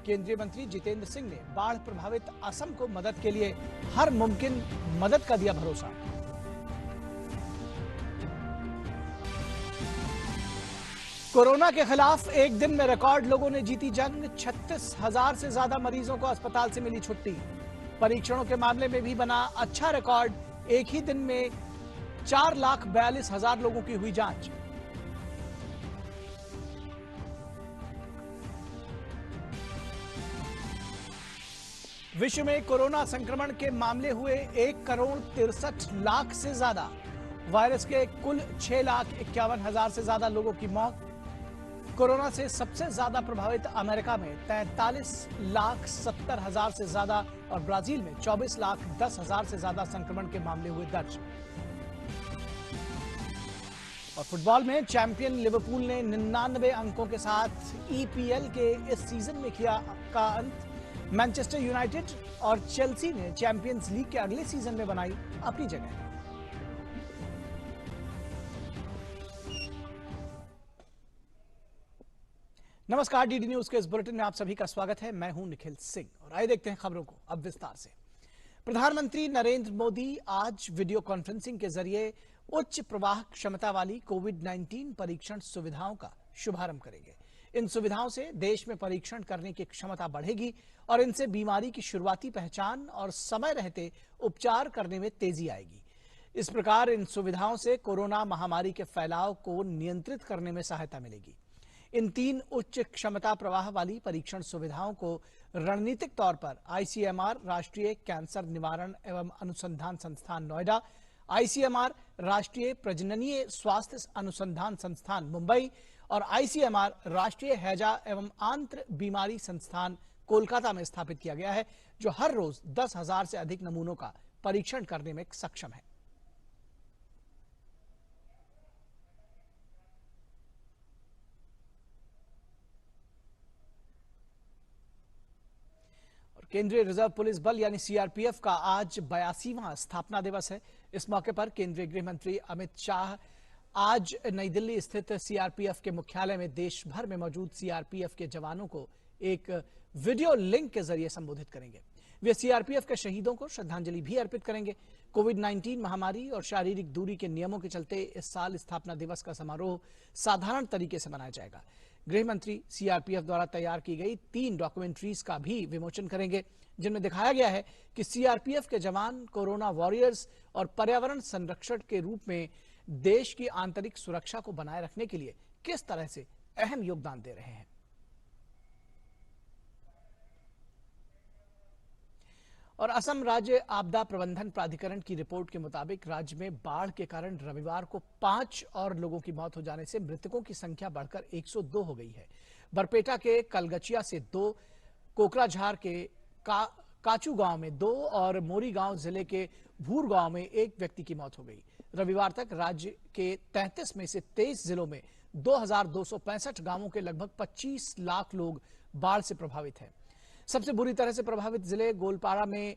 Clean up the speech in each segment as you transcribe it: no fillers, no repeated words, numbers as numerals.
केंद्रीय मंत्री जितेंद्र सिंह ने बाढ़ प्रभावित असम को मदद के लिए हर मुमकिन मदद का दिया भरोसा। कोरोना के खिलाफ एक दिन में रिकॉर्ड लोगों ने जीती जंग। 36,000 से ज्यादा मरीजों को अस्पताल से मिली छुट्टी। परीक्षणों के मामले में भी बना अच्छा रिकॉर्ड। एक ही दिन में 4,42,000 लोगों की हुई जांच। विश्व में कोरोना संक्रमण के मामले हुए 1,63,00,000 से ज्यादा। वायरस के कुल 6,51,000 से ज्यादा लोगों की मौत। कोरोना से सबसे ज्यादा प्रभावित अमेरिका में 43,70,000 से ज्यादा और ब्राजील में 24,10,000 से ज्यादा संक्रमण के मामले हुए दर्ज। और फुटबॉल में चैंपियन लिवरपूल ने 99 अंकों के साथ ईपीएल के इस सीजन में किया का अंत। मैनचेस्टर यूनाइटेड और चेल्सी ने चैंपियंस लीग के अगले सीजन में बनाई अपनी जगह। नमस्कार, डीडी न्यूज के इस बुलेटिन में आप सभी का स्वागत है। मैं हूं निखिल सिंह और आइए देखते हैं खबरों को अब विस्तार से। प्रधानमंत्री नरेंद्र मोदी आज वीडियो कॉन्फ्रेंसिंग के जरिए उच्च प्रवाह क्षमता वाली कोविड-19 परीक्षण सुविधाओं का शुभारंभ करेंगे। इन सुविधाओं से देश में परीक्षण करने की क्षमता बढ़ेगी और इनसे बीमारी की शुरुआती पहचान और समय रहते उपचार करने में तेजी आएगी। इस प्रकार इन सुविधाओं से कोरोना महामारी के फैलाव को नियंत्रित करने में सहायता मिलेगी। इन 3 उच्च क्षमता प्रवाह वाली परीक्षण सुविधाओं को रणनीतिक तौर पर आईसीएमआर राष्ट्रीय कैंसर निवारण एवं अनुसंधान संस्थान नोएडा, आईसीएमआर राष्ट्रीय प्रजननीय स्वास्थ्य अनुसंधान संस्थान मुंबई और आईसीएमआर राष्ट्रीय हैजा एवं आंत्र बीमारी संस्थान कोलकाता में स्थापित किया गया है, जो हर रोज 10,000 से अधिक नमूनों का परीक्षण करने में सक्षम है। केंद्रीय रिजर्व पुलिस बल यानी सीआरपीएफ का आज 82वां स्थापना दिवस है। इस मौके पर केंद्रीय गृह मंत्री अमित शाह आज नई दिल्ली स्थित सीआरपीएफ के मुख्यालय में देश भर में मौजूद सीआरपीएफ के जवानों को एक वीडियो लिंक के जरिए संबोधित करेंगे। वे सीआरपीएफ के शहीदों को श्रद्धांजलि भी अर्पित करेंगे। कोविड-19 महामारी और शारीरिक दूरी के नियमों के चलते इस साल स्थापना दिवस का समारोह साधारण तरीके से मनाया जाएगा। गृह मंत्री सीआरपीएफ द्वारा तैयार की गई 3 डॉक्यूमेंट्रीज का भी विमोचन करेंगे, जिनमें दिखाया गया है कि सीआरपीएफ के जवान कोरोना वॉरियर्स और पर्यावरण संरक्षण के रूप में देश की आंतरिक सुरक्षा को बनाए रखने के लिए किस तरह से अहम योगदान दे रहे हैं। और असम राज्य आपदा प्रबंधन प्राधिकरण की रिपोर्ट के मुताबिक राज्य में बाढ़ के कारण रविवार को 5 और लोगों की मौत हो जाने से मृतकों की संख्या बढ़कर 102 हो गई है। बरपेटा के कलगचिया से 2, कोकराझार के काचू गांव में 2 और मोरी गांव जिले के भूर गांव में 1 व्यक्ति की मौत हो गई। रविवार तक राज्य के 33 में से 23 जिलों में 2,265 गांवों के लगभग 25 लाख लोग बाढ़ से प्रभावित हैं। सबसे बुरी तरह से प्रभावित जिले गोलपारा में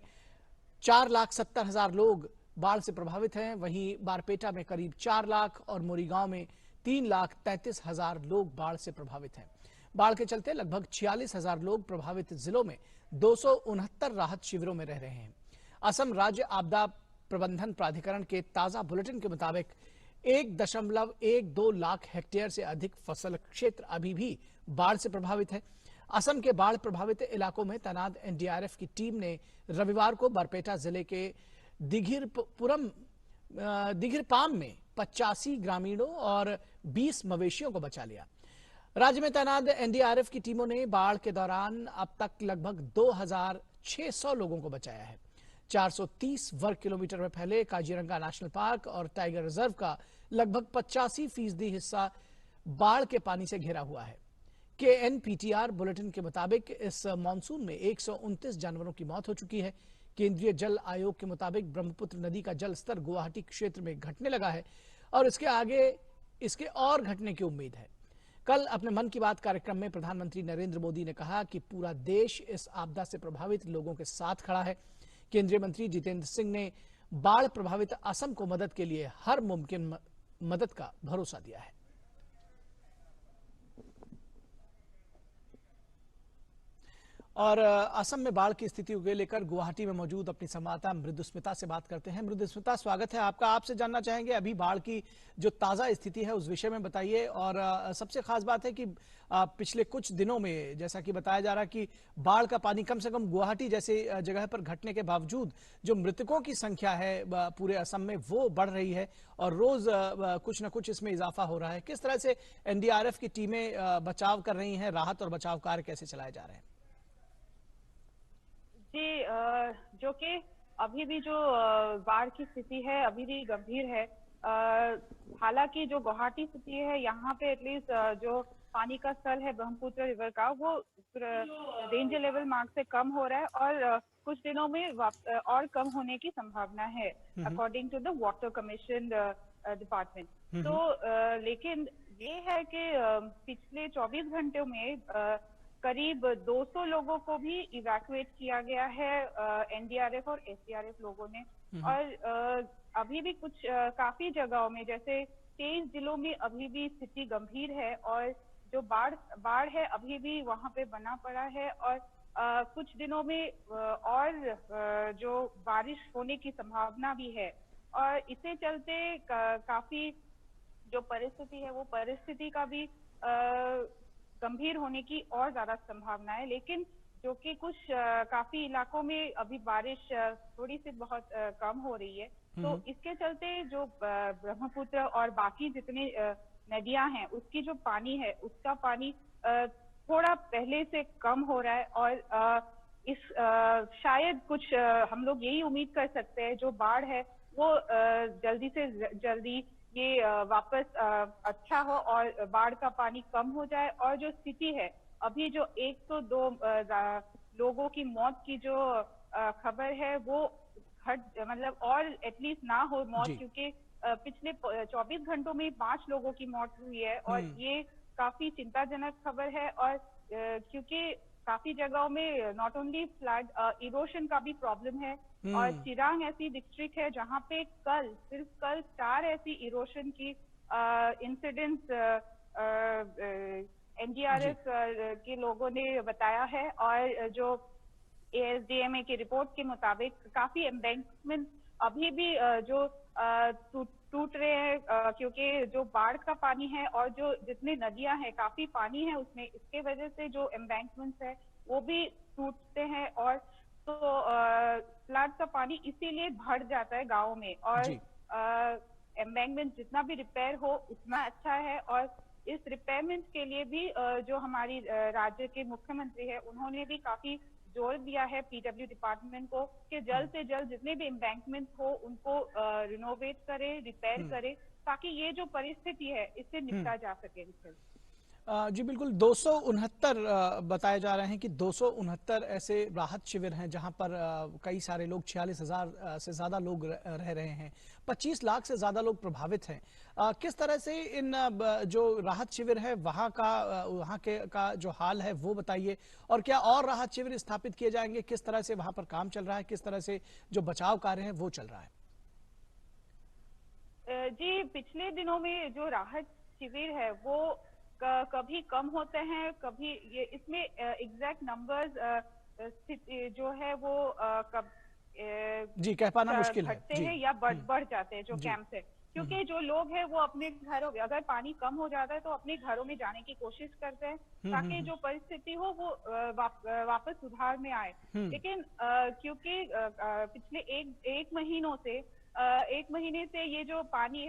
4,70,000 लोग बाढ़ से प्रभावित हैं। वहीं बारपेटा में करीब 4 लाख और मोरीगांव में 3,33,000 लोग बाढ़ से प्रभावित हैं। बाढ़ के चलते लगभग 46,000 लोग प्रभावित जिलों में 269 राहत शिविरों में रह रहे हैं। असम राज्य आपदा प्रबंधन प्राधिकरण के ताजा बुलेटिन के मुताबिक 1.12 लाख हेक्टेयर से अधिक फसल क्षेत्र अभी भी बाढ़ से प्रभावित है। असम के बाढ़ प्रभावित इलाकों में तैनात एनडीआरएफ की टीम ने रविवार को बरपेटा जिले के दिघिरपाम में 85 ग्रामीणों और 20 मवेशियों को बचा लिया। राज्य में तैनात एनडीआरएफ की टीमों ने बाढ़ के दौरान अब तक लगभग 2,600 लोगों को बचाया है। 430 वर्ग किलोमीटर में फैले काजीरंगा नेशनल पार्क और टाइगर रिजर्व का लगभग 85% हिस्सा बाढ़ के पानी से घिरा हुआ है। केएनपीटीआर बुलेटिन के मुताबिक इस मानसून में 129 जानवरों की मौत हो चुकी है। केंद्रीय जल आयोग के मुताबिक ब्रह्मपुत्र नदी का जल स्तर गुवाहाटी क्षेत्र में घटने लगा है और इसके आगे इसके और घटने की उम्मीद है। कल अपने मन की बात कार्यक्रम में प्रधानमंत्री नरेंद्र मोदी ने कहा कि पूरा देश इस आपदा से प्रभावित लोगों के साथ खड़ा है। केंद्रीय मंत्री जितेंद्र सिंह ने बाढ़ प्रभावित असम को मदद के लिए हर मुमकिन मदद का भरोसा दिया है। और असम में बाढ़ की स्थिति को लेकर गुवाहाटी में मौजूद अपनी संवाददाता मृदुस्मिता से बात करते हैं। मृदुस्मिता, स्वागत है आपका। आपसे जानना चाहेंगे अभी बाढ़ की जो ताजा स्थिति है उस विषय में बताइए। और सबसे खास बात है कि पिछले कुछ दिनों में जैसा कि बताया जा रहा है कि बाढ़ का पानी कम से कम गुवाहाटी जैसे जगह पर घटने के बावजूद जो मृतकों की संख्या है पूरे असम में वो बढ़ रही है और रोज कुछ न कुछ इसमें इजाफा हो रहा है। किस तरह से एनडीआरएफ की टीमें बचाव कर रही हैं, राहत और बचाव कार्य कैसे चलाए जा रहे हैं? जी, जो कि अभी भी जो बाढ़ की स्थिति है अभी भी गंभीर है। हालांकि जो गुवाहाटी सिटी है यहाँ पे एटलीस्ट जो पानी का स्तर है ब्रह्मपुत्र रिवर का वो डेंजर लेवल मार्क से कम हो रहा है और कुछ दिनों में और कम होने की संभावना है according to the water commission department. तो लेकिन ये है कि पिछले 24 घंटों में करीब 200 लोगों को भी इवैक्यूएट किया गया है एनडीआरएफ और एसडीआरएफ लोगों ने। और अभी भी कुछ काफी जगहों में जैसे 23 जिलों में अभी भी स्थिति गंभीर है और जो बाढ़ है अभी भी वहां पे बना पड़ा है और कुछ दिनों में और जो बारिश होने की संभावना भी है। और इसे चलते काफी जो परिस्थिति है वो परिस्थिति का भी गंभीर होने की और ज्यादा संभावना है। लेकिन जो कि कुछ काफी इलाकों में अभी बारिश थोड़ी सी बहुत कम हो रही है, तो इसके चलते जो ब्रह्मपुत्र और बाकी जितने नदियां हैं उसकी जो पानी है उसका पानी थोड़ा पहले से कम हो रहा है। और शायद कुछ हम लोग यही उम्मीद कर सकते हैं जो बाढ़ है वो जल्दी से जल्दी ये वापस अच्छा हो और बाढ़ का पानी कम हो जाए। और जो स्थिति है अभी जो 102 लोगों की मौत की जो खबर है वो मतलब और एटलीस्ट ना हो मौत, क्योंकि पिछले 24 घंटों में 5 लोगों की मौत हुई है और ये काफी चिंताजनक खबर है। और क्योंकि काफी जगहों में नॉट ओनली फ्लड इरोशन का भी प्रॉब्लम है। और चिरांग ऐसी डिस्ट्रिक्ट है जहाँ पे सिर्फ कल 4 ऐसी इरोशन की इंसिडेंट्स एनडीआरएफ के लोगों ने बताया है। और जो एएसडीएमए की रिपोर्ट के मुताबिक काफी एम्बैंकमेंट अभी भी जो टूट रहे हैं क्योंकि जो बाढ़ का पानी है और जो जितनी नदियां हैं काफी पानी है उसमें, इसके वजह से जो एम्बैंकमेंट्स है वो भी टूटते हैं। और तो फ्लड का पानी इसीलिए भर जाता है गाँव में और एम्बैंकमेंट जितना भी रिपेयर हो उतना अच्छा है। और इस रिपेयरमेंट के लिए भी जो हमारी राज्य के मुख्यमंत्री है उन्होंने भी काफी जोर दिया है पीडब्ल्यू डिपार्टमेंट को कि जल्द से जल्द जितने भी एम्बैंकमेंट हो उनको रिनोवेट करे, रिपेयर करे, ताकि ये जो परिस्थिति है इससे निपटा जा सके। जी बिल्कुल, 269 बताए जा रहे हैं कि 269 ऐसे राहत शिविर हैं जहां पर कई सारे लोग 46,000 से ज्यादा लोग रह रहे हैं, 25 लाख से ज्यादा लोग प्रभावित हैं। किस तरह से इन जो राहत शिविर है वहां का जो हाल है वो बताइए, और क्या और राहत शिविर स्थापित किए जाएंगे? किस तरह से वहां पर काम चल रहा है, किस तरह से जो बचाव कार्य है वो चल रहा है? जी, पिछले दिनों में जो राहत शिविर है वो कभी कम होते हैं, कभी ये इसमें एग्जैक्ट नंबर्स जो है वो कब जी कह पाना मुश्किल है, घटते हैं या बढ़ जाते हैं जो कैंप से, क्योंकि जो लोग हैं वो अपने घरों में अगर पानी कम हो जाता है तो अपने घरों में जाने की कोशिश करते हैं ताकि जो परिस्थिति हो वो वापस सुधार में आए। लेकिन क्योंकि पिछले एक महीने से ये जो पानी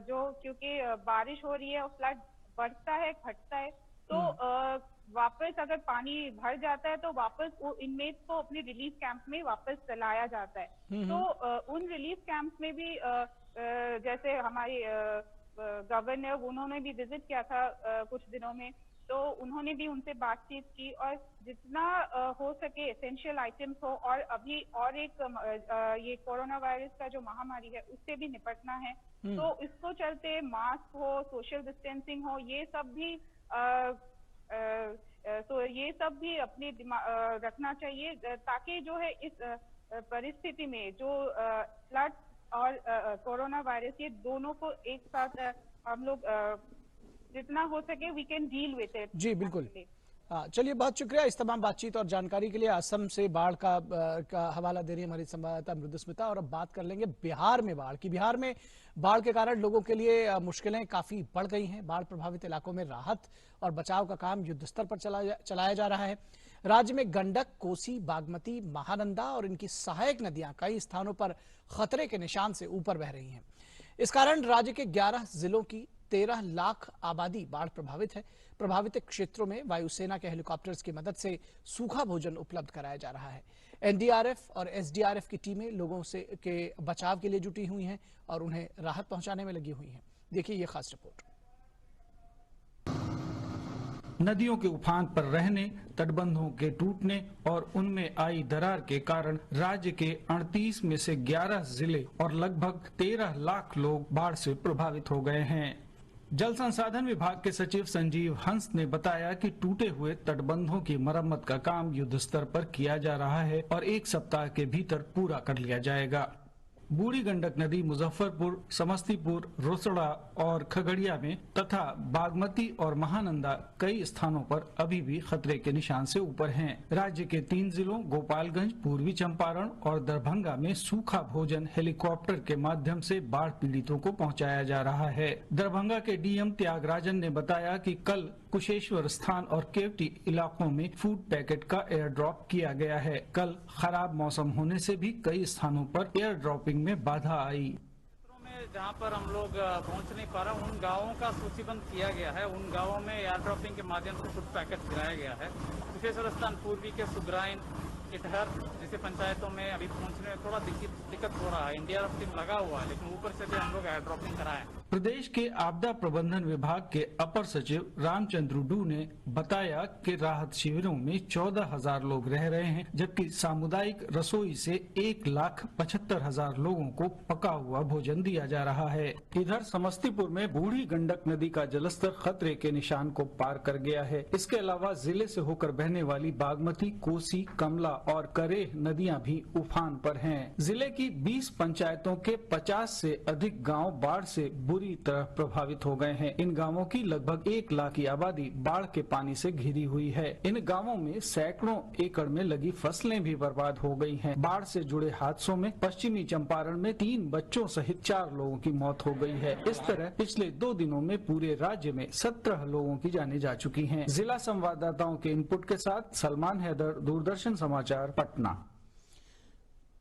जो क्योंकि बारिश हो रही है और फ्लड बढ़ता है घटता है, तो वापस अगर पानी भर जाता है तो वापस वो इनमेट्स को अपने रिलीफ कैंप में वापस चलाया जाता है। तो उन रिलीफ कैंप्स में भी जैसे हमारे गवर्नर उन्होंने भी विजिट किया था कुछ दिनों में, तो उन्होंने भी उनसे बातचीत की और जितना हो सके एसेंशियल आइटम्स हो। और अभी और एक ये कोरोना वायरस का जो महामारी है उससे भी निपटना है, तो इसको चलते मास्क हो, सोशल डिस्टेंसिंग हो, ये सब भी तो ये सब भी अपने दिमाग रखना चाहिए ताकि जो है इस परिस्थिति में जो फ्लड और कोरोना वायरस ये दोनों को एक साथ हम लोग जितना हो सके we can deal with it. जी बिल्कुल। चलिए, बहुत शुक्रिया इस तमाम बातचीत और जानकारी के लिए। असम से बाढ़ का हवाला दे रही है हमारी संवाददाता मृदुस्मिता। और अब बात कर लेंगे बिहार में बाढ़ की। बिहार में बाढ़ के कारण लोगों के लिए मुश्किलें काफी बढ़ गई हैं। बाढ़ प्रभावित इलाकों में राहत और बचाव का काम युद्ध स्तर पर चलाया जा रहा है। राज्य में गंडक, कोसी, बागमती, महानंदा और इनकी सहायक नदियां कई स्थानों पर खतरे के निशान से ऊपर बह रही हैं। इस कारण राज्य के 11 जिलों की 13 लाख आबादी बाढ़ प्रभावित है। प्रभावित क्षेत्रों में वायुसेना के हेलीकॉप्टर्स की मदद से सूखा भोजन उपलब्ध कराया जा रहा है। एनडीआरएफ और एसडीआरएफ की टीमें लोगों के बचाव के लिए जुटी हुई हैं और उन्हें राहत पहुंचाने में लगी हुई हैं। देखिए ये खास रिपोर्ट। नदियों के उफान पर रहने, तटबंधों के टूटने और उनमें आई दरार के कारण राज्य के 38 में से 11 जिले और लगभग 13 लाख लोग बाढ़ से प्रभावित हो गए हैं। जल संसाधन विभाग के सचिव संजीव हंस ने बताया कि टूटे हुए तटबंधों की मरम्मत का काम युद्ध स्तर पर किया जा रहा है और 1 सप्ताह के भीतर पूरा कर लिया जाएगा। बूढ़ी गंडक नदी मुजफ्फरपुर, समस्तीपुर, रोसड़ा और खगड़िया में तथा बागमती और महानंदा कई स्थानों पर अभी भी खतरे के निशान से ऊपर हैं। राज्य के 3 जिलों गोपालगंज, पूर्वी चंपारण और दरभंगा में सूखा भोजन हेलीकॉप्टर के माध्यम से बाढ़ पीड़ितों को पहुंचाया जा रहा है। दरभंगा के डीएम त्यागराजन ने बताया कि कल कुशेश्वर स्थान और केवटी इलाकों में फूड पैकेट का एयर ड्रॉप किया गया है। कल खराब मौसम होने से भी कई स्थानों पर एयर ड्रॉपिंग में बाधा आई। जहाँ पर हम लोग पहुँच नहीं पा रहे, उन गांवों का सूचीबद्ध किया गया है। उन गांवों में एयर ड्रॉपिंग के माध्यम से फूड पैकेट गिराया गया है। कुशेश्वर स्थान, पूर्वी के सुग्राइन, इटहर जैसे पंचायतों में अभी पहुंचने में थोड़ा दिक्कत हो रहा है। एनडीआरएफ टीम लगा हुआ है, लेकिन ऊपर से भी हम लोग एयर ड्रॉपिंग कराए। प्रदेश के आपदा प्रबंधन विभाग के अपर सचिव रामचंद्र डू ने बताया कि राहत शिविरों में 14,000 लोग रह रहे हैं, जबकि सामुदायिक रसोई से 1,75,000 लोगों को पका हुआ भोजन दिया जा रहा है। इधर समस्तीपुर में बूढ़ी गंडक नदी का जलस्तर खतरे के निशान को पार कर गया है। इसके अलावा जिले से होकर बहने वाली बागमती, कोसी, कमला और करेह नदियां भी उफान पर हैं। जिले की 20 पंचायतों के 50 से अधिक गांव बाढ़ से बुरी तरह प्रभावित हो गए हैं। इन गांवों की लगभग 1 लाख की आबादी बाढ़ के पानी से घिरी हुई है। इन गांवों में सैकड़ों एकड़ में लगी फसलें भी बर्बाद हो गई हैं। बाढ़ से जुड़े हादसों में पश्चिमी चंपारण में 3 बच्चों सहित 4 लोगों की मौत हो गई है। इस तरह पिछले 2 दिनों में पूरे राज्य में 17 लोगों की जानें जा चुकी हैं। जिला संवाददाताओं के इनपुट के साथ सलमान हैदर, दूरदर्शन समाचार, पटना।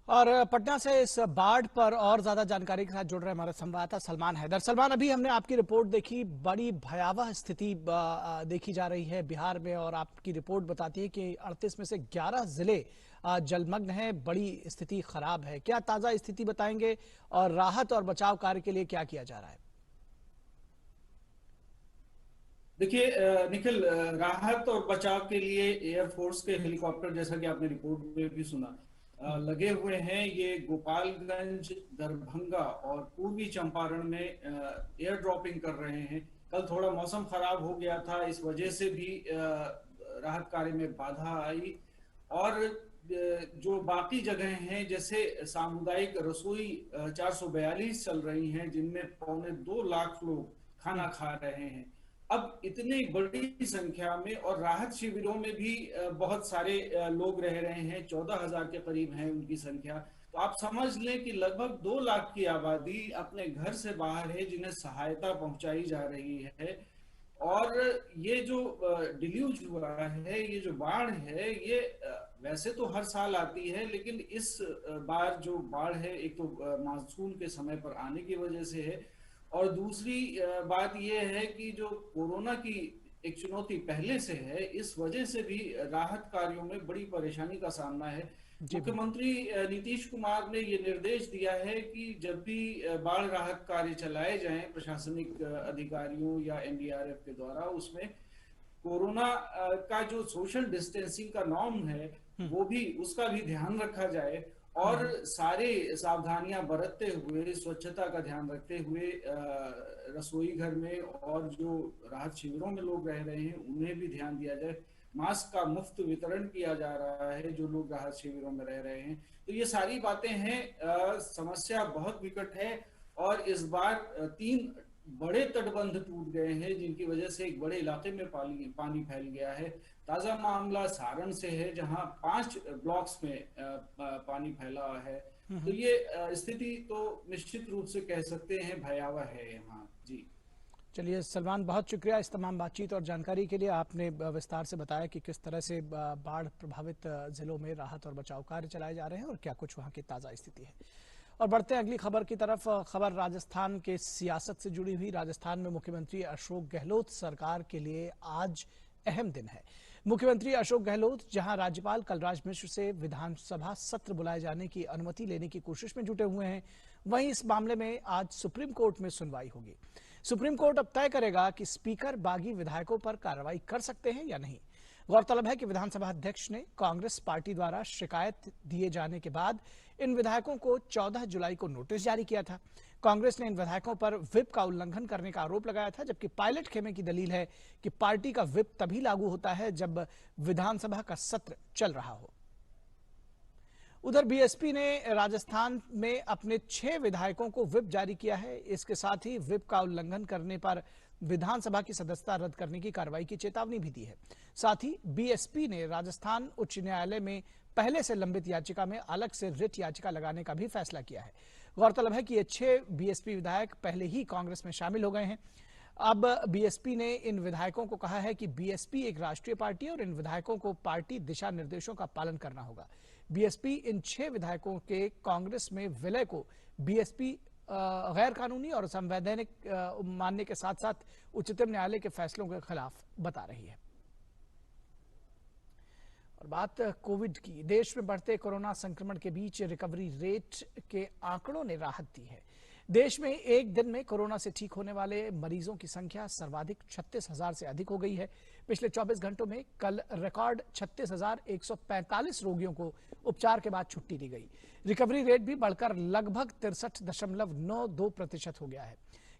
और पटना से इस बाढ़ पर और ज्यादा जानकारी के साथ जुड़ रहे हमारे संवाददाता सलमान हैदर। सलमान, अभी हमने आपकी रिपोर्ट देखी, बड़ी भयावह स्थिति देखी जा रही है बिहार में और आपकी रिपोर्ट बताती है कि 38 में से 11 जिले जलमग्न हैं, बड़ी स्थिति खराब है। क्या ताजा स्थिति बताएंगे और राहत और बचाव कार्य के लिए क्या किया जा रहा है? देखिए निखिल, राहत और बचाव के लिए एयरफोर्स के हेलीकॉप्टर, जैसा कि आपने रिपोर्ट में भी सुना, लगे हुए हैं। ये गोपालगंज, दरभंगा और पूर्वी चंपारण में एयर ड्रॉपिंग कर रहे हैं। कल थोड़ा मौसम खराब हो गया था, इस वजह से भी राहत कार्य में बाधा आई। और जो बाकी जगह हैं, जैसे सामुदायिक रसोई 442 चल रही हैं, जिनमें 2.25 लाख लोग खाना खा रहे हैं। अब इतनी बड़ी संख्या में और राहत शिविरों में भी बहुत सारे लोग रह रहे हैं, 14,000 के करीब है उनकी संख्या। तो आप समझ लें कि लगभग 2 लाख की आबादी अपने घर से बाहर है, जिन्हें सहायता पहुंचाई जा रही है। और ये जो डिल्यूज हुआ है, ये जो बाढ़ है, ये वैसे तो हर साल आती है, लेकिन इस बार जो बाढ़ है, एक तो मानसून के समय पर आने की वजह से है, और दूसरी बात यह है कि जो कोरोना की एक चुनौती पहले से है, इस वजह से भी राहत कार्यों में बड़ी परेशानी का सामना है। मुख्यमंत्री नीतीश कुमार ने ये निर्देश दिया है कि जब भी बाढ़ राहत कार्य चलाए जाएं प्रशासनिक अधिकारियों या एनडीआरएफ के द्वारा, उसमें कोरोना का जो सोशल डिस्टेंसिंग का नॉर्म है, वो भी, उसका भी ध्यान रखा जाए और सारे सावधानियां बरतते हुए, स्वच्छता का ध्यान रखते हुए रसोई घर में और जो राहत शिविरों में लोग रह रहे हैं उन्हें भी ध्यान दिया जाए। मास्क का मुफ्त वितरण किया जा रहा है जो लोग राहत शिविरों में रह रहे हैं। तो ये सारी बातें हैं। समस्या बहुत विकट है और इस बार 3 बड़े तटबंध टूट गए हैं, जिनकी वजह से एक बड़े इलाके में पानी फैल गया है। ताजा मामला सारण से है, जहां 5 ब्लॉक्स में पानी फैला है। तो ये स्थिति तो निश्चित रूप से कह सकते हैं भयावह है यहाँ। जी चलिए सलमान, बहुत शुक्रिया इस तमाम बातचीत और जानकारी के लिए। आपने विस्तार से बताया कि किस तरह से बाढ़ प्रभावित जिलों में राहत और बचाव कार्य चलाए जा रहे हैं और क्या कुछ वहां की ताज़ा स्थिति है। और बढ़ते हैं अगली खबर की तरफ। खबर राजस्थान के सियासत से जुड़ी हुई। राजस्थान में मुख्यमंत्री अशोक गहलोत सरकार के लिए आज अहम दिन है। मुख्यमंत्री अशोक गहलोत जहां राज्यपाल कलराज मिश्र से विधानसभा सत्र बुलाए जाने की अनुमति लेने की कोशिश में जुटे हुए हैं, वहीं इस मामले में आज सुप्रीम कोर्ट में सुनवाई होगी। सुप्रीम कोर्ट अब तय करेगा कि स्पीकर बागी विधायकों पर कार्रवाई कर सकते हैं या नहीं। गौरतलब है कि विधानसभा अध्यक्ष ने कांग्रेस पार्टी द्वारा शिकायत दिए जाने के बाद इन विधायकों को 14 जुलाई को नोटिस जारी किया था। कांग्रेस ने इन विधायकों पर व्हिप का उल्लंघन करने का आरोप लगाया था, जबकि पायलट खेमे की दलील है कि पार्टी का व्हिप तभी लागू होता है जब विधानसभा का सत्र चल रहा हो। उधर बीएसपी ने राजस्थान में अपने 6 विधायकों को व्हिप जारी किया है। इसके साथ ही व्हिप का उल्लंघन करने पर विधानसभा की सदस्यता रद्द करने की कार्रवाई की चेतावनी भी दी है। साथ ही बीएसपी ने राजस्थान उच्च न्यायालय में पहले से लंबित याचिका में अलग से रिट याचिका लगाने का भी फैसला किया है। गौरतलब है कि ये 6 बीएसपी विधायक पहले ही कांग्रेस में शामिल हो गए हैं। अब बीएसपी ने इन विधायकों को कहा है कि बीएसपी एक राष्ट्रीय पार्टी है और इन विधायकों को पार्टी दिशा निर्देशों का पालन करना होगा। बीएसपी इन 6 विधायकों के कांग्रेस में विलय को बीएसपी गैर कानूनी और असंवैधानिक मानने के साथ साथ उच्चतम न्यायालय के फैसलों के खिलाफ बता रही है। और बात कोविड की। देश में बढ़ते कोरोना संक्रमण के बीच रिकवरी रेट के आंकड़ों ने राहत दी है। देश में एक दिन में कोरोना से ठीक होने वाले मरीजों की संख्या सर्वाधिक 36,000 से अधिक हो गई है। पिछले 24 घंटों में कल रिकॉर्ड 36,145 रोगियों को उपचार के बाद छुट्टी दी गई। रिकवरी रेट भी बढ़कर लगभग 63.92% हो गया है।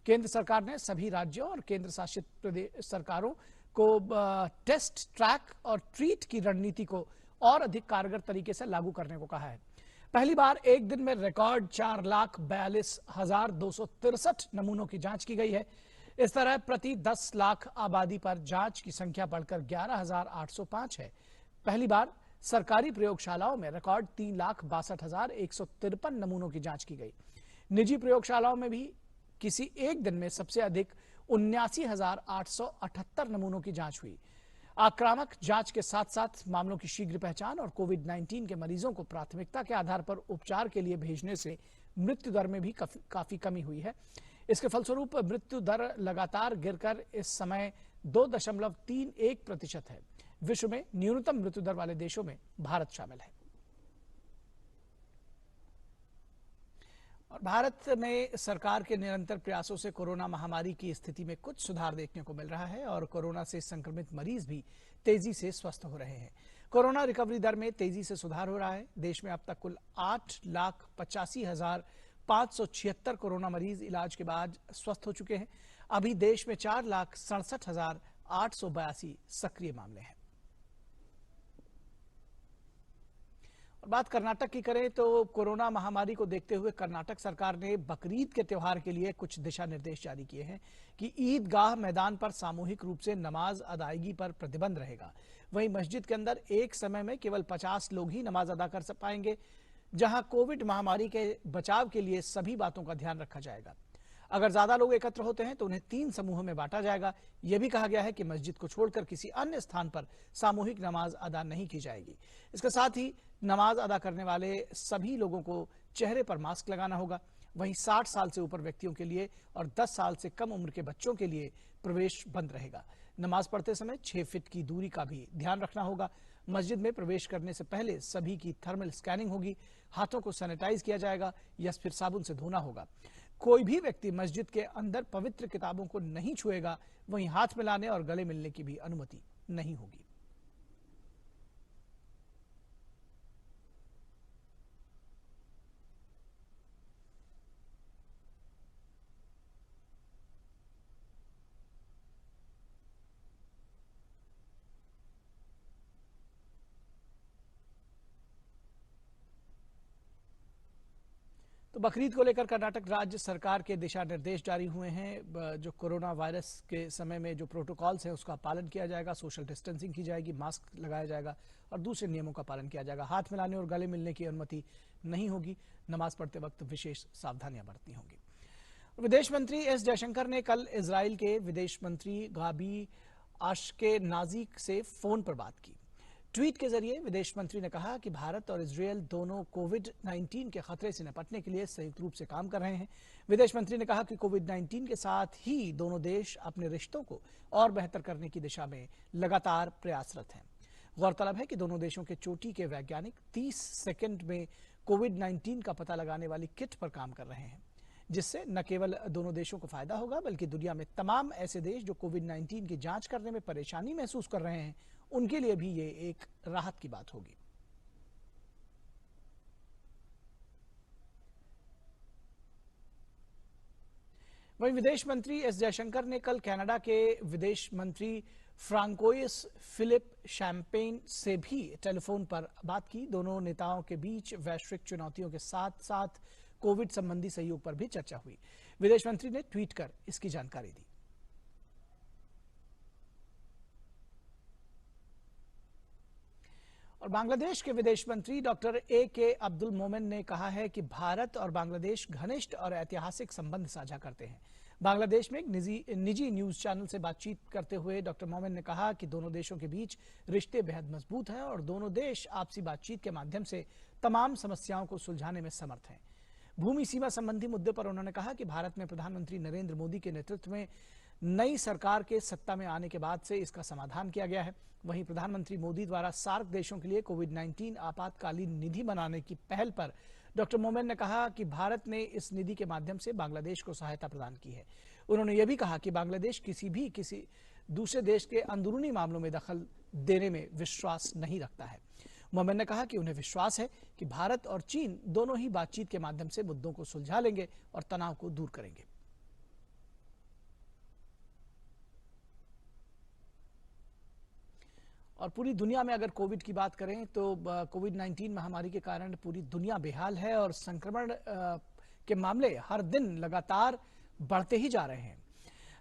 केंद्र सरकार ने सभी राज्यों और केंद्र शासित प्रदेश सरकारों को टेस्ट, ट्रैक और ट्रीट की रणनीति को और अधिक कारगर तरीके से लागू करने को कहा है। पहली बार एक दिन में रिकॉर्ड 4,42,263 नमूनों की जांच की गई है। इस तरह प्रति 10 लाख आबादी पर जांच की संख्या बढ़कर 11,805 है। पहली बार सरकारी प्रयोगशालाओं में रिकॉर्ड 3,62,153 नमूनों की जांच की गई। निजी प्रयोगशालाओं में भी किसी एक दिन में सबसे अधिक 79,878 नमूनों की जांच हुई। आक्रामक जांच के साथ साथ मामलों की शीघ्र पहचान और कोविड-19 के मरीजों को प्राथमिकता के आधार पर उपचार के लिए भेजने से मृत्यु दर में भी काफी कमी हुई है। इसके फलस्वरूप मृत्यु दर लगातार गिरकर इस समय 2.31% है। विश्व में न्यूनतम मृत्यु दर वाले देशों में भारत शामिल है। और भारत में सरकार के निरंतर प्रयासों से कोरोना महामारी की स्थिति में कुछ सुधार देखने को मिल रहा है और कोरोना से संक्रमित मरीज भी तेजी से स्वस्थ हो रहे हैं। कोरोना रिकवरी दर में तेजी से सुधार हो रहा है। देश में अब तक कुल 8,85,576 कोरोना मरीज इलाज के बाद स्वस्थ हो चुके हैं। अभी देश में 4,67,882 सक्रिय मामले हैं। बात कर्नाटक की करें तो कोरोना महामारी को देखते हुए कर्नाटक सरकार ने बकरीद के त्योहार के लिए कुछ दिशा निर्देश जारी किए हैं कि ईदगाह मैदान पर सामूहिक रूप से नमाज अदायगी पर प्रतिबंध रहेगा। वहीं मस्जिद के अंदर एक समय में केवल 50 लोग ही नमाज अदा कर पाएंगे, जहां कोविड महामारी के बचाव के लिए सभी बातों का ध्यान रखा जाएगा। अगर ज्यादा लोग एकत्र होते हैं तो उन्हें 3 समूहों में बांटा जाएगा। यह भी कहा गया है कि मस्जिद को छोड़कर किसी अन्य स्थान पर सामूहिक नमाज अदा नहीं की जाएगी। इसके साथ ही नमाज अदा करने वाले सभी लोगों को चेहरे पर मास्क लगाना होगा। वहीं 60 साल से ऊपर व्यक्तियों के लिए और 10 साल से कम उम्र के बच्चों के लिए प्रवेश बंद रहेगा। नमाज पढ़ते समय 6 फीट की दूरी का भी ध्यान रखना होगा। मस्जिद में प्रवेश करने से पहले सभी की थर्मल स्कैनिंग होगी। हाथों को सैनिटाइज किया जाएगा या फिर साबुन से धोना होगा। कोई भी व्यक्ति मस्जिद के अंदर पवित्र किताबों को नहीं छुएगा। वहीं हाथ मिलाने और गले मिलने की भी अनुमति नहीं होगी। तो बकरीद को लेकर कर्नाटक राज्य सरकार के दिशा निर्देश जारी हुए हैं। जो कोरोना वायरस के समय में जो प्रोटोकॉल्स हैं उसका पालन किया जाएगा, सोशल डिस्टेंसिंग की जाएगी, मास्क लगाया जाएगा और दूसरे नियमों का पालन किया जाएगा। हाथ मिलाने और गले मिलने की अनुमति नहीं होगी। नमाज पढ़ते वक्त विशेष सावधानियां बरतनी होंगी। विदेश मंत्री एस जयशंकर ने कल इजराइल के विदेश मंत्री गाबी आशकेनाजी से फोन पर बात की। ट्वीट के जरिए विदेश मंत्री ने कहा कि भारत और इजरायल दोनों कोविड-19 के खतरे से निपटने के लिए संयुक्त रूप से काम कर रहे हैं। विदेश मंत्री ने कहा कि कोविड-19 के साथ ही दोनों देश अपने रिश्तों को और बेहतर करने की दिशा में लगातार प्रयासरत हैं। गौरतलब है कि दोनों देशों के चोटी के वैज्ञानिक 30 सेकंड में कोविड-19 का पता लगाने वाली किट पर काम कर रहे हैं, जिससे न केवल दोनों देशों को फायदा होगा बल्कि दुनिया में तमाम ऐसे देश जो कोविड-19 की जांच करने में परेशानी महसूस कर रहे हैं उनके लिए भी ये एक राहत की बात होगी। वहीं विदेश मंत्री एस जयशंकर ने कल कनाडा के विदेश मंत्री फ्रांकोइस फिलिप शैम्पेन से भी टेलीफोन पर बात की। दोनों नेताओं के बीच वैश्विक चुनौतियों के साथ साथ कोविड संबंधी सहयोग पर भी चर्चा हुई। विदेश मंत्री ने ट्वीट कर इसकी जानकारी दी। और बांग्लादेश के विदेश मंत्री डॉक्टर ए.के. अब्दुल मोमेन ने कहा है कि भारत और बांग्लादेश घनिष्ठ और ऐतिहासिक संबंध साझा करते हैं। बांग्लादेश में एक निजी न्यूज चैनल से बातचीत करते हुए डॉक्टर मोमेन ने कहा कि दोनों देशों के बीच रिश्ते बेहद मजबूत हैं और दोनों देश आपसी बातचीत के माध्यम से तमाम समस्याओं को सुलझाने में समर्थ हैं। भूमि सीमा संबंधी मुद्दे पर उन्होंने कहा कि भारत में प्रधानमंत्री नरेंद्र मोदी के नेतृत्व में नई सरकार के सत्ता में आने के बाद से इसका समाधान किया गया है। वहीं प्रधानमंत्री मोदी द्वारा सार्क देशों के लिए कोविड-19 आपातकालीन निधि बनाने की पहल पर डॉक्टर मोमेन ने कहा कि भारत ने इस निधि के माध्यम से बांग्लादेश को सहायता प्रदान की है। उन्होंने यह भी कहा कि बांग्लादेश किसी दूसरे देश के अंदरूनी मामलों में दखल देने में विश्वास नहीं रखता है। मोमेन ने कहा कि उन्हें विश्वास है कि भारत और चीन दोनों ही बातचीत के माध्यम से मुद्दों को सुलझा लेंगे और तनाव को दूर करेंगे। और पूरी दुनिया में अगर कोविड की बात करें तो कोविड-19 महामारी के कारण पूरी दुनिया बेहाल है और संक्रमण के मामले हर दिन लगातार बढ़ते ही जा रहे हैं।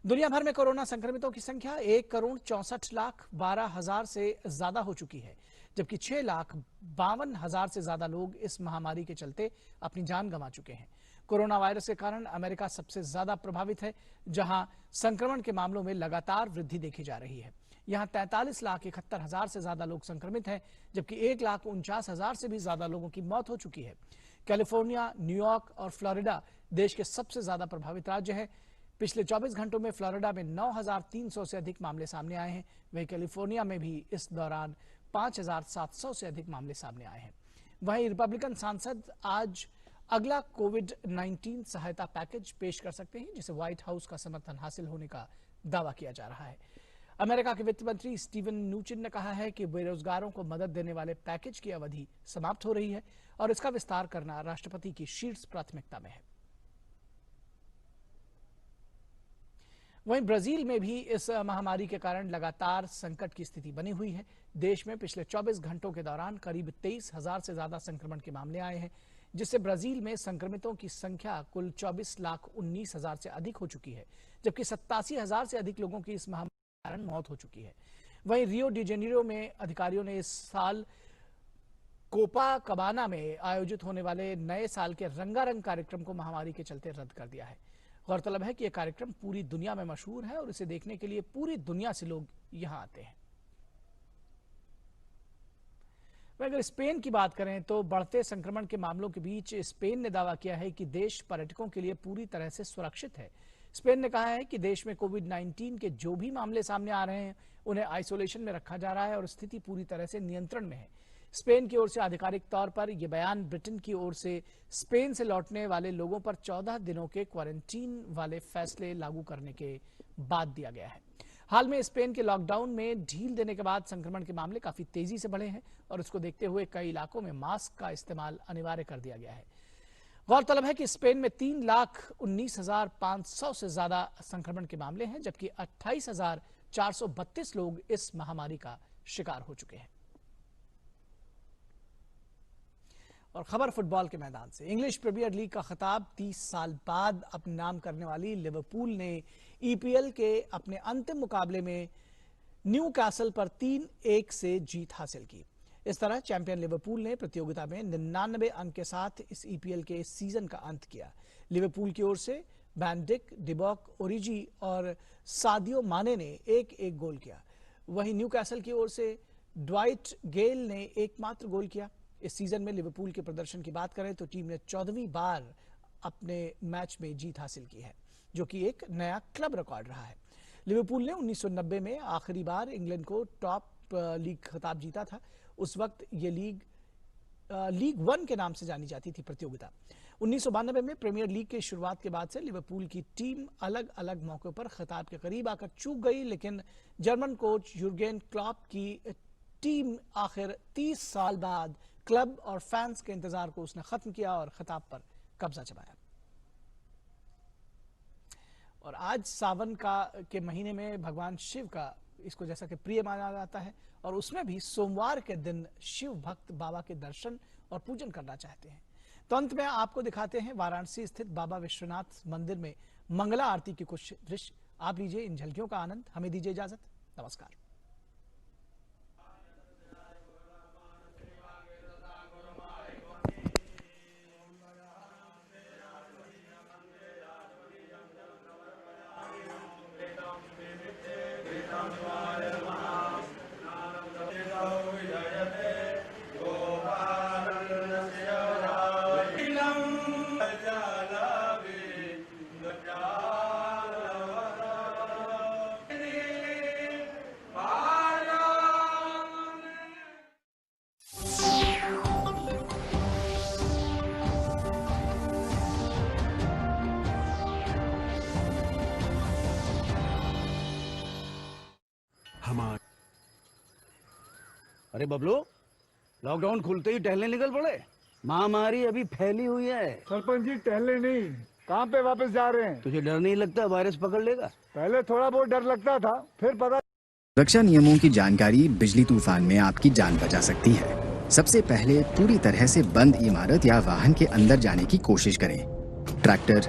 दुनिया भर में कोरोना संक्रमितों की संख्या 1,64,12,000 से ज्यादा हो चुकी है, जबकि 6,52,000 से ज्यादा लोग इस महामारी के चलते अपनी जान गंवा चुके हैं। कोरोना वायरस के कारण अमेरिका सबसे ज्यादा प्रभावित है, जहां संक्रमण के मामलों में लगातार वृद्धि देखी जा रही है। यहां 43,71,000 से ज्यादा लोग संक्रमित हैं, जबकि 1,49,000 से भी ज्यादा लोगों की मौत हो चुकी है। कैलिफोर्निया, न्यूयॉर्क और फ्लोरिडा देश के सबसे ज्यादा प्रभावित राज्य हैं। पिछले 24 घंटों में फ्लोरिडा में 9,300 से अधिक मामले सामने आए हैं। वहीं कैलिफोर्निया में भी इस दौरान 5,700 से अधिक मामले सामने आए हैं। वहीं रिपब्लिकन सांसद आज अगला कोविड-19 सहायता पैकेज पेश कर सकते हैं, जिसे व्हाइट हाउस का समर्थन हासिल होने का दावा किया जा रहा है। अमेरिका के वित्त मंत्री स्टीवन न्यूचिन ने कहा है कि बेरोजगारों को मदद देने वाले पैकेज की अवधि समाप्त हो रही है और इसका विस्तार करना राष्ट्रपति की शीर्ष प्राथमिकता में है। वहीं ब्राजील में भी इस महामारी के कारण लगातार संकट की स्थिति बनी हुई है। देश में पिछले 24 घंटों के दौरान करीब 23,000 से ज्यादा संक्रमण के मामले आए हैं, जिससे ब्राजील में संक्रमितों की संख्या कुल 24,19,000 से अधिक हो चुकी है, जबकि 87,000 से अधिक लोगों की इस महामारी के कारण मौत हो चुकी है। वहीं रियो डी जेनेरो में अधिकारियों ने इस साल कोपाकबाना में आयोजित होने वाले नए साल के रंगारंग कार्यक्रम को महामारी के चलते रद्द कर दिया है। गौरतलब है कि यह कार्यक्रम पूरी दुनिया में मशहूर है और इसे देखने के लिए पूरी दुनिया से लोग यहां आते हैं। अगर स्पेन की बात करें तो बढ़ते संक्रमण के मामलों के बीच स्पेन ने दावा किया है कि देश पर्यटकों के लिए पूरी तरह से सुरक्षित है। स्पेन ने कहा है कि देश में कोविड-19 के जो भी मामले सामने आ रहे हैं उन्हें आइसोलेशन में रखा जा रहा है और स्थिति पूरी तरह से नियंत्रण में है। स्पेन की ओर से आधिकारिक तौर पर यह बयान ब्रिटेन की ओर से स्पेन से लौटने वाले लोगों पर 14 दिनों के क्वारंटीन वाले फैसले लागू करने के बाद दिया गया है। हाल में स्पेन के लॉकडाउन में ढील देने के बाद संक्रमण के मामले काफी तेजी से बढ़े हैं और इसको देखते हुए कई इलाकों में मास्क का इस्तेमाल अनिवार्य कर दिया गया है। गौरतलब है कि स्पेन में 3,19,500 से ज्यादा संक्रमण के मामले हैं, जबकि 28,432 लोग इस महामारी का शिकार हो चुके हैं। और खबर फुटबॉल के मैदान से। इंग्लिश प्रीमियर लीग का खिताब 30 साल बाद अपने नाम करने वाली लिवरपूल ने ईपीएल के अपने अंतिम मुकाबले में न्यू कैसल पर 3-1 से जीत हासिल की। इस तरह चैंपियन लिवरपूल ने प्रतियोगिता में 99 अंक के साथ इस ईपीएल के सीजन का अंत किया। लिवरपूल की ओर से वैन डिक, डिबॉक, ओरिजी और सादियो माने ने एक गोल किया। वहीं न्यू कैसल की ओर से ड्वाइट गेल ने एकमात्र गोल किया। इस सीजन में लिवरपूल के प्रदर्शन की बात करें तो टीम ने 14वीं बार अपने मैच में जीत हासिल की है, जो कि एक नया क्लब रिकॉर्ड रहा है। लिवरपूल ने 1990 में आखिरी बार इंग्लैंड को टॉप लीग खिताब जीता था। उस वक्त ये लीग 1 के नाम से जानी जाती थी प्रतियोगिता। 1992 में प्रीमियर लीग की शुरुआत के बाद से लिवरपूल की टीम अलग अलग मौकों पर खिताब के करीब आकर चूक गई, लेकिन जर्मन कोच यूर्गेन क्लॉप की टीम आखिर 30 साल बाद क्लब और फैंस के इंतजार को उसने खत्म किया और खिताब पर कब्जा जमाया। और आज सावन के महीने में भगवान शिव का इसको जैसा कि प्रिय माना जाता है, और उसमें भी सोमवार के दिन शिव भक्त बाबा के दर्शन और पूजन करना चाहते हैं। तो अंत में आपको दिखाते हैं वाराणसी स्थित बाबा विश्वनाथ मंदिर में मंगला आरती के कुछ दृश्य। आप लीजिए इन झलकियों का आनंद। हमें दीजिए इजाजत। नमस्कार। अरे बबलू, लॉकडाउन खुलते ही टहलने निकल पड़े। महामारी अभी फैली हुई है। सरपंच जी टहलने नहीं, कहाँ पे वापस जा रहे हैं? तुझे डर नहीं लगता वायरस पकड़ लेगा? पहले थोड़ा बहुत डर लगता था, फिर पता। सुरक्षा नियमों की जानकारी बिजली तूफान में आपकी जान बचा सकती है। सबसे पहले पूरी तरह से बंद इमारत या वाहन के अंदर जाने की कोशिश करें। ट्रैक्टर,